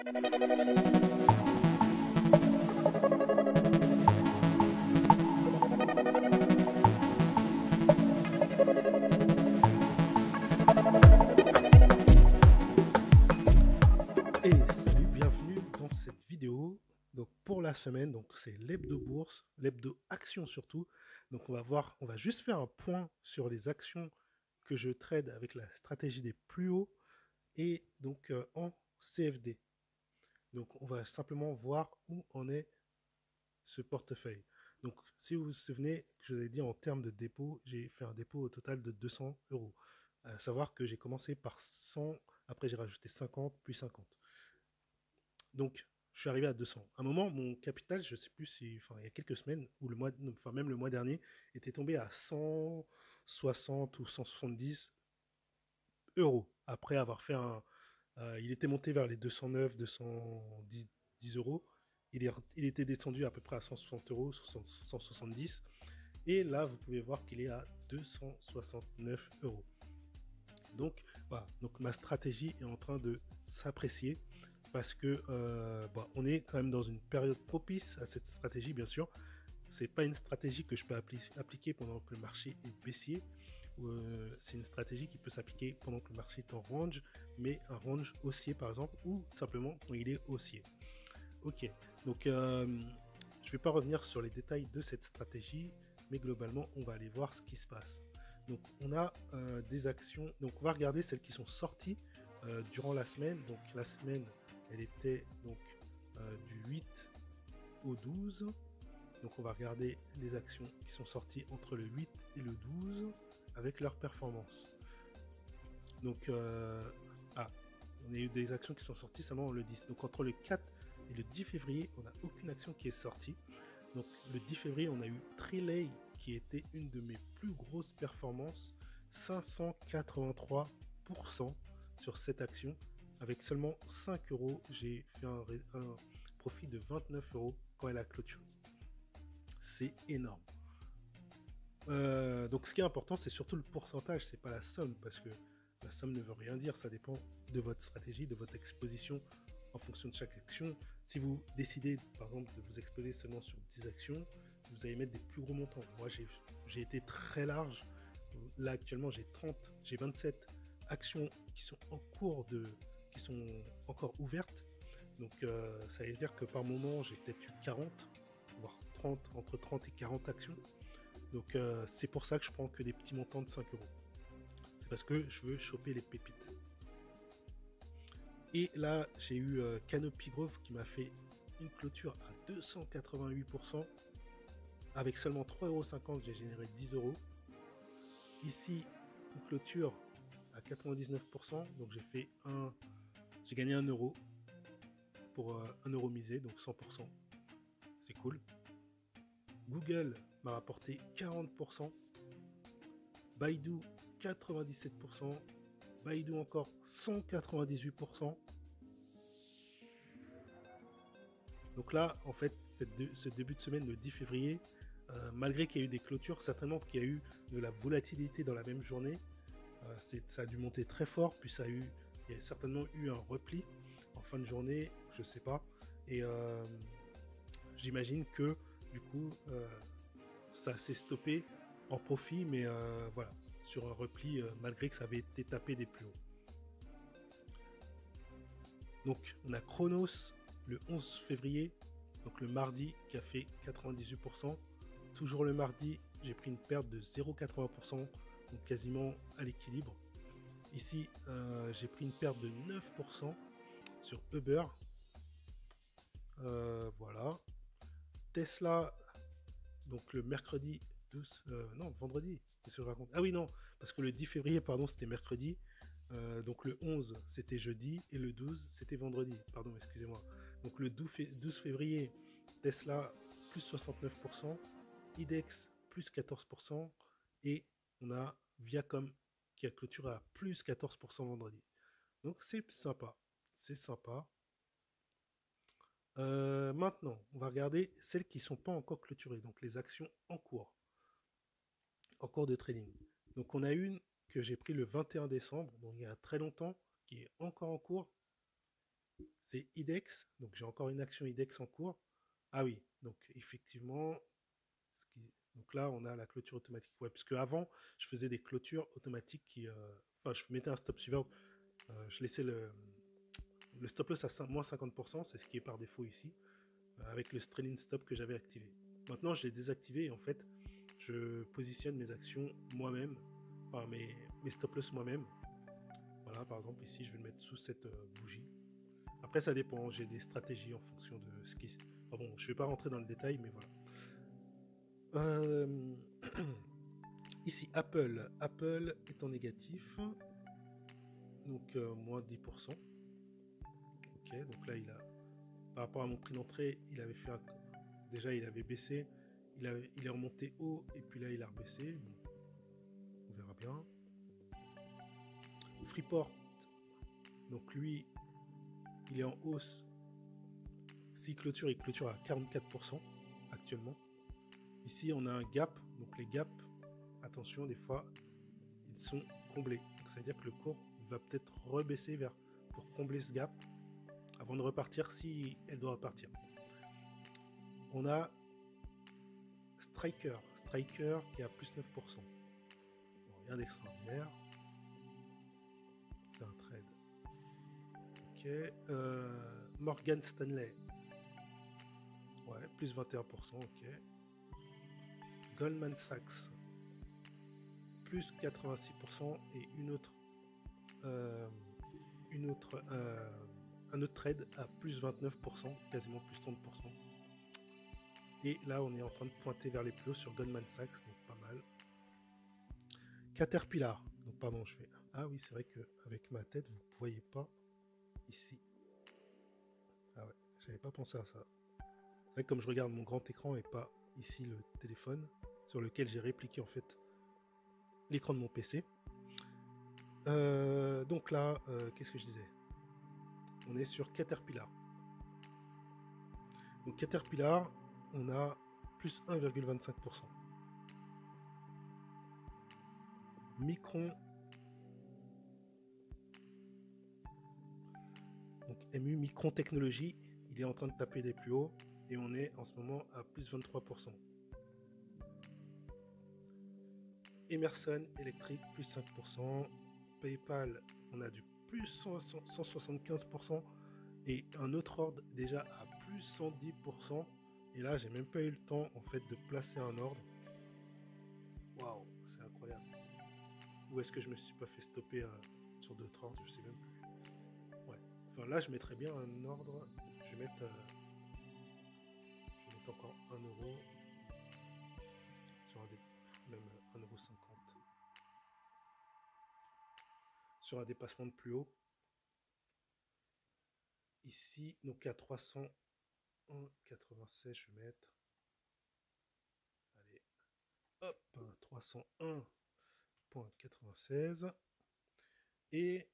Et salut, bienvenue dans cette vidéo. Donc pour la semaine, donc c'est l'hebdo bourse, l'hebdo action surtout. Donc on va juste faire un point sur les actions que je trade avec la stratégie des plus hauts et donc en CFD. Donc on va simplement voir où en est ce portefeuille. Donc si vous vous souvenez, je vous ai dit en termes de dépôt, j'ai fait un dépôt au total de 200 euros. À savoir que j'ai commencé par 100, après j'ai rajouté 50, puis 50. Donc, je suis arrivé à 200. À un moment, mon capital, je ne sais plus si, enfin, il y a quelques semaines, ou le mois, enfin, même le mois dernier, était tombé à 160 ou 170 euros. Après avoir fait il était monté vers les 209, 210 euros. Il était descendu à peu près à 160 euros, 170. Et là, vous pouvez voir qu'il est à 269 euros. Donc, voilà. Donc, ma stratégie est en train de s'apprécier parce que on est quand même dans une période propice à cette stratégie, bien sûr. C'est pas une stratégie que je peux appliquer pendant que le marché est baissier. C'est une stratégie qui peut s'appliquer pendant que le marché est en range, mais un range haussier par exemple, ou simplement quand il est haussier. Ok, donc je vais pas revenir sur les détails de cette stratégie, mais globalement on va aller voir ce qui se passe. Donc on a des actions, donc on va regarder celles qui sont sorties durant la semaine. Donc la semaine elle était donc du 8 au 12. Donc on va regarder les actions qui sont sorties entre le 8 et le 12 avec leur performance. Donc on a eu des actions qui sont sorties seulement le 10. Donc entre le 4 et le 10 février, on n'a aucune action qui est sortie. Donc le 10 février, on a eu Trilay qui était une de mes plus grosses performances, 583% sur cette action. Avec seulement 5 euros, j'ai fait un profit de 29 euros quand elle a clôturé. C'est énorme. Donc ce qui est important, c'est surtout le pourcentage, c'est pas la somme, parce que la somme ne veut rien dire, ça dépend de votre stratégie, de votre exposition en fonction de chaque action. Si vous décidez, par exemple, de vous exposer seulement sur 10 actions, vous allez mettre des plus gros montants. Moi, j'ai été très large. Là, actuellement, j'ai 27 actions qui sont en cours qui sont encore ouvertes. Donc, ça veut dire que par moment, j'ai peut-être eu 40, voire 30, entre 30 et 40 actions. Donc, c'est pour ça que je prends que des petits montants de 5 euros. C'est parce que je veux choper les pépites. Et là, j'ai eu Canopy Growth qui m'a fait une clôture à 288%. Avec seulement 3,50 €, j'ai généré 10 euros. Ici, une clôture à 99%. Donc j'ai gagné 1 euro pour 1 euro misé, donc 100%. C'est cool. Google m'a rapporté 40%. Baidu 97%. Baidu encore 198%. Donc là, en fait, ce début de semaine, le 10 février, malgré qu'il y a eu des clôtures, certainement qu'il y a eu de la volatilité dans la même journée, ça a dû monter très fort, puis il y a certainement eu un repli en fin de journée, je sais pas. Et j'imagine que du coup, ça s'est stoppé en profit, mais voilà, sur un repli, malgré que ça avait été tapé des plus hauts. Donc on a Chronos le 11 février, donc le mardi, qui a fait 98%. Toujours le mardi, j'ai pris une perte de 0,80%, donc quasiment à l'équilibre. Ici, j'ai pris une perte de 9% sur Uber. Voilà. Tesla, donc le mercredi 12, non, vendredi, qu'est-ce que je raconte? Ah oui, non, parce que le 10 février, pardon, c'était mercredi. Donc le 11, c'était jeudi, et le 12, c'était vendredi. Pardon, excusez-moi. Donc le 12 février, Tesla, plus 69%, IDEX, plus 14%, et on a Viacom qui a clôturé à plus 14% vendredi. Donc c'est sympa, c'est sympa. Maintenant, on va regarder celles qui ne sont pas encore clôturées, donc les actions en cours de trading. Donc on a une que j'ai pris le 21 décembre, donc il y a très longtemps, qui est encore en cours. c'est IDEX, donc j'ai encore une action IDEX en cours. Ah oui, donc effectivement, donc là on a la clôture automatique. Ouais, parce que avant je faisais des clôtures automatiques qui, enfin je mettais un stop suivant, je laissais le stop loss à moins 50%, c'est ce qui est par défaut ici, avec le trailing stop que j'avais activé. Maintenant je l'ai désactivé et en fait je positionne mes actions moi-même, enfin mes stop loss moi-même. Voilà, par exemple ici je vais le mettre sous cette bougie. Après ça dépend, j'ai des stratégies en fonction de ce qui... Enfin bon, je vais pas rentrer dans le détail, mais voilà. Ici Apple est en négatif, donc moins 10%. Ok, donc là il a, par rapport à mon prix d'entrée, il avait fait déjà il avait baissé, il est remonté haut et puis là il a rebaissé. Bon, on verra bien. Freeport, donc lui il est en hausse. Si clôture, il clôture à 44% actuellement. Ici on a un gap, donc les gaps, attention, des fois ils sont comblés, donc ça veut dire que le cours va peut-être rebaisser pour combler ce gap avant de repartir si elle doit repartir. On a Striker qui est à plus 9%. Bon, rien d'extraordinaire. C'est un trade. Ok. Morgan Stanley. Ouais, plus 21%. Ok. Goldman Sachs. Plus 86%. Et un autre trade à plus 29%. Quasiment plus 30%. Et là, on est en train de pointer vers les plus hauts sur Goldman Sachs. Donc pas mal. Caterpillar. Donc pardon, je fais... Ah oui, c'est vrai qu'avec ma tête, vous ne voyez pas ici. Ah ouais, j'avais pas pensé à ça. C'est vrai que comme je regarde mon grand écran et pas ici le téléphone, sur lequel j'ai répliqué en fait l'écran de mon PC. Donc là, qu'est-ce que je disais? On est sur Caterpillar. Donc Caterpillar, on a plus 1,25%. Micron, donc MU Micron Technologies, il est en train de taper des plus hauts et on est en ce moment à plus 23%. Emerson Electric, plus 5%. PayPal, on a du plus 175%. Et un autre ordre déjà à plus 110%. Et là, j'ai même pas eu le temps en fait de placer un ordre. Waouh, c'est incroyable. Ou est-ce que je me suis pas fait stopper sur d'autres ordres? Je sais même plus. Ouais. Enfin là, je mettrais bien un ordre. Je vais mettre encore 1 euro sur même 1,50 €. Sur un dépassement de plus haut. Ici, donc à 301,96, je vais mettre. Allez, hop, 301,96. Et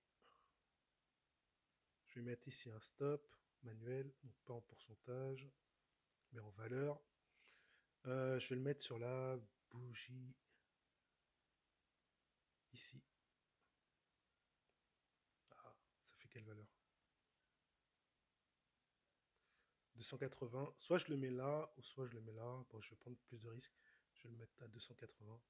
je vais mettre ici un stop manuel, donc pas en pourcentage, mais en valeur. Je vais le mettre sur la bougie ici. Ah, ça fait quelle valeur? 280. Soit je le mets là, ou soit je le mets là. Bon, je vais prendre plus de risques. Je vais le mettre à 280.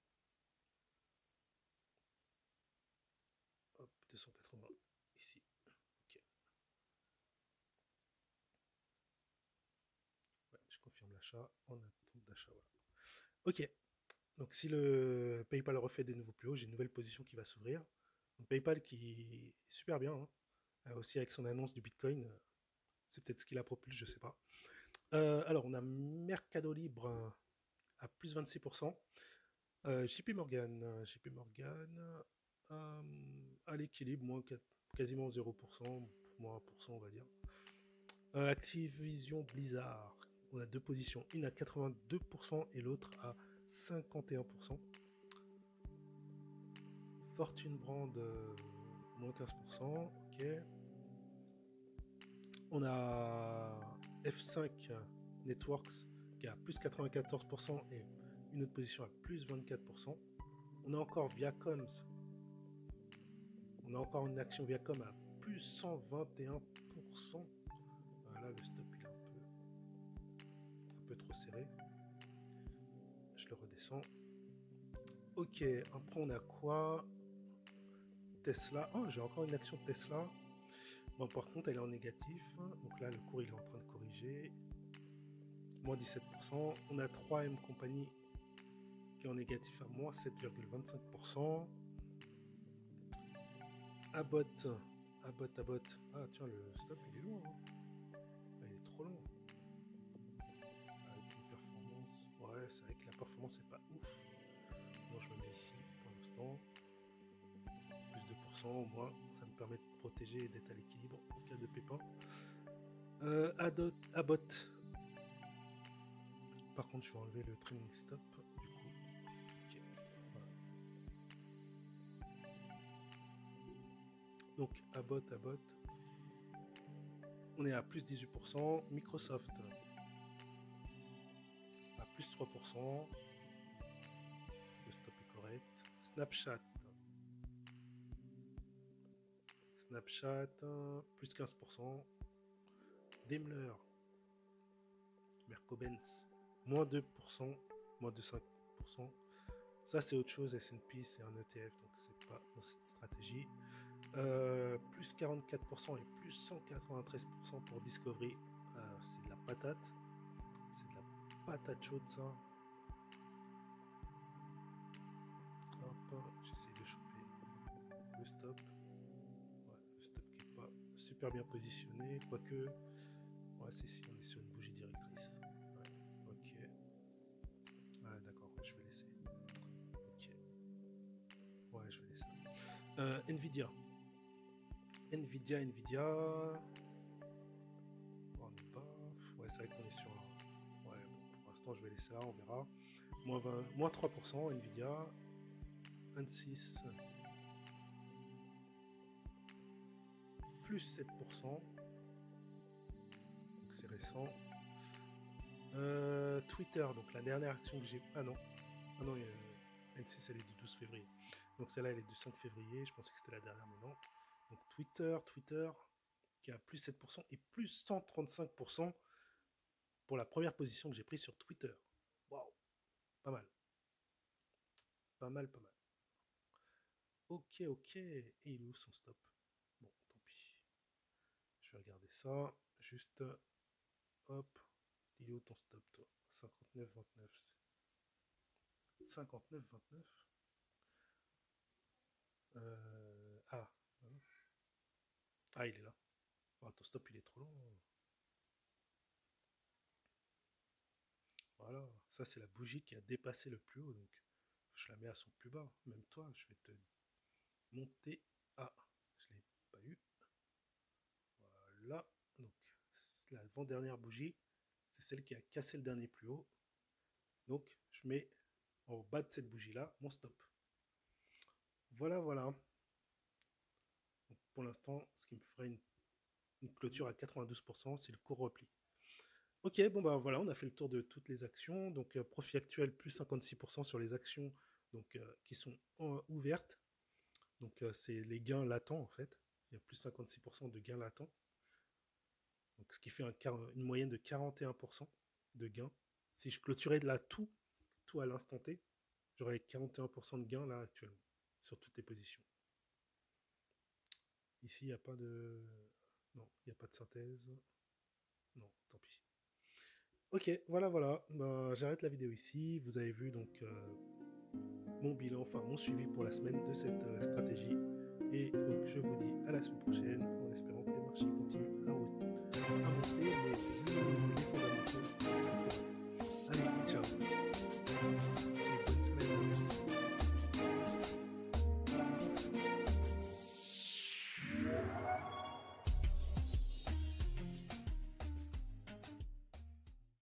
Hop, 280 ici. Ok. Ouais, je confirme l'achat en attente d'achat. Voilà. Ok. Donc si le PayPal refait des nouveaux plus hauts, j'ai une nouvelle position qui va s'ouvrir. Donc PayPal qui est super bien, hein. Aussi avec son annonce du Bitcoin, c'est peut-être ce qui la propulse, je sais pas. Alors on a Mercado Libre à plus 26%. JP Morgan à l'équilibre, quasiment 0%, moins 1% on va dire. Activision Blizzard, on a deux positions, une à 82% et l'autre à 51%. Fortune Brand, moins 15%, ok. On a F5 Networks qui a plus 94% et une autre position à plus 24%. On a encore Viacoms, on a encore une action Viacom à plus 121%. 17%. Voilà, le stop il est un peu trop serré. Je le redescends. Ok, après on a quoi? Tesla. Oh, j'ai encore une action de Tesla. Bon, par contre, elle est en négatif. Donc là, le cours il est en train de corriger. Moins 17%. On a 3M Company qui est en négatif à moins 7,25%. Abbott. Ah tiens, le stop il est loin. Ah, il est trop long. Avec une performance. Ouais, c'est vrai que la performance n'est pas ouf. Sinon, je me mets ici pour l'instant. Plus 2% au moins. Ça me permet de protéger et d'être à l'équilibre en cas de pépin. Abbott. Par contre, je vais enlever le trailing stop. Du coup, ok. Voilà. Donc, Abbott. On est à plus 18%. Microsoft à plus 3%. Le stop est correct. Snapchat, plus 15%. Daimler, Merco-Benz, moins 2%, moins de 5%. Ça, c'est autre chose. S&P, c'est un ETF, donc c'est pas dans cette stratégie. Plus 44% et plus 193% pour Discovery. C'est de la patate. C'est de la patate chaude, ça. Hop, j'essaie de choper le stop. Ouais, le stop qui n'est pas super bien positionné, quoique. Ouais, c'est si on est sur une bougie directrice. Ouais, ok. Ah, d'accord, je vais laisser. Ok. Ouais, je vais laisser. Nvidia. Oh, on est pas. Ouais, c'est vrai qu'on est sur un. Ouais, bon, pour l'instant, je vais laisser là, on verra. Moins 3%, Nvidia. 26. Plus 7%. Donc c'est récent. Twitter, donc la dernière action que j'ai. Ah non, N6 elle est du 12 février. Donc celle-là elle est du 5 février. Je pensais que c'était la dernière, mais non. Donc Twitter qui a plus 7% et plus 135% pour la première position que j'ai prise sur Twitter. Waouh, pas mal. Pas mal. Ok. Et il est où son stop? Bon, tant pis. Je vais regarder ça. Juste, hop. Il est où ton stop, toi? 59,29. 59,29. Ah. Ah, il est là. Oh, ton stop, il est trop long. Voilà. Ça, c'est la bougie qui a dépassé le plus haut. Donc, je la mets à son plus bas. Même toi, je vais te monter. Ah, je l'ai pas eu. Voilà. Donc, l'avant-dernière bougie, c'est celle qui a cassé le dernier plus haut. Donc, je mets en bas de cette bougie-là mon stop. Voilà. Donc, pour l'instant, ce qui me ferait une clôture à 92%, c'est le court repli. Ok, bon bah voilà, on a fait le tour de toutes les actions. Donc profit actuel plus 56% sur les actions donc, qui sont ouvertes. Donc c'est les gains latents en fait. Il y a plus 56% de gains latents. Donc, ce qui fait une moyenne de 41% de gains. Si je clôturais de là tout à l'instant T, j'aurais 41% de gains là actuellement sur toutes les positions. Ici, il n'y a pas de... Non, il n'y a pas de synthèse. Non, tant pis. Ok, voilà. Ben, j'arrête la vidéo ici. Vous avez vu donc mon bilan, enfin mon suivi pour la semaine de cette stratégie. Et donc je vous dis à la semaine prochaine en espérant que les marchés continuent à monter.